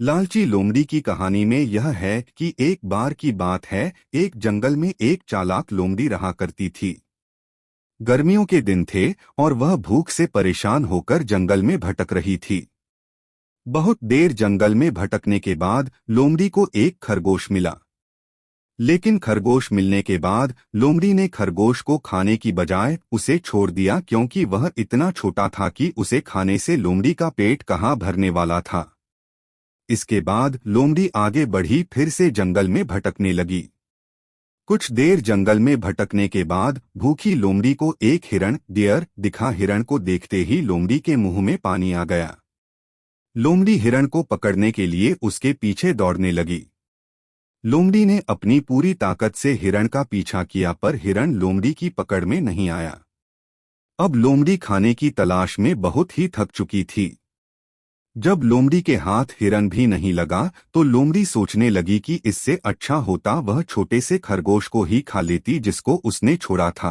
लालची लोमड़ी की कहानी में यह है कि एक बार की बात है, एक जंगल में एक चालाक लोमड़ी रहा करती थी। गर्मियों के दिन थे और वह भूख से परेशान होकर जंगल में भटक रही थी। बहुत देर जंगल में भटकने के बाद लोमड़ी को एक खरगोश मिला। लेकिन खरगोश मिलने के बाद लोमड़ी ने खरगोश को खाने की बजाय उसे छोड़ दिया, क्योंकि वह इतना छोटा था कि उसे खाने से लोमड़ी का पेट कहाँ भरने वाला था। इसके बाद लोमड़ी आगे बढ़ी, फिर से जंगल में भटकने लगी। कुछ देर जंगल में भटकने के बाद भूखी लोमड़ी को एक हिरण डियर दिखा। हिरण को देखते ही लोमड़ी के मुंह में पानी आ गया। लोमड़ी हिरण को पकड़ने के लिए उसके पीछे दौड़ने लगी। लोमड़ी ने अपनी पूरी ताकत से हिरण का पीछा किया, पर हिरण लोमड़ी की पकड़ में नहीं आया। अब लोमड़ी खाने की तलाश में बहुत ही थक चुकी थी। जब लोमड़ी के हाथ हिरण भी नहीं लगा तो लोमड़ी सोचने लगी कि इससे अच्छा होता वह छोटे से खरगोश को ही खा लेती जिसको उसने छोड़ा था।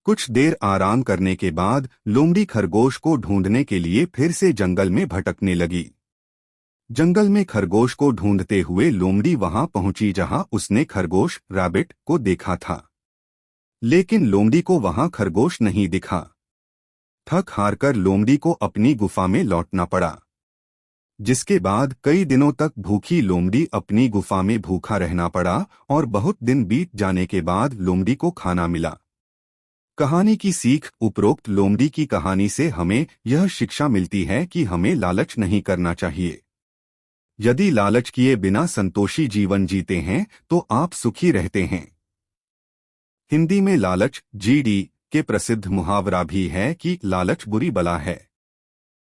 कुछ देर आराम करने के बाद लोमड़ी खरगोश को ढूंढने के लिए फिर से जंगल में भटकने लगी। जंगल में खरगोश को ढूंढते हुए लोमड़ी वहां पहुंची जहां उसने खरगोश रैबिट को देखा था। लेकिन लोमड़ी को वहां खरगोश नहीं दिखा। थक हारकर लोमड़ी को अपनी गुफा में लौटना पड़ा, जिसके बाद कई दिनों तक भूखी लोमड़ी अपनी गुफा में भूखा रहना पड़ा और बहुत दिन बीत जाने के बाद लोमड़ी को खाना मिला। कहानी की सीख। उपरोक्त लोमड़ी की कहानी से हमें यह शिक्षा मिलती है कि हमें लालच नहीं करना चाहिए। यदि लालच किए बिना संतोषी जीवन जीते हैं तो आप सुखी रहते हैं। हिंदी में लालच जीडी के प्रसिद्ध मुहावरा भी है कि लालच बुरी बला है।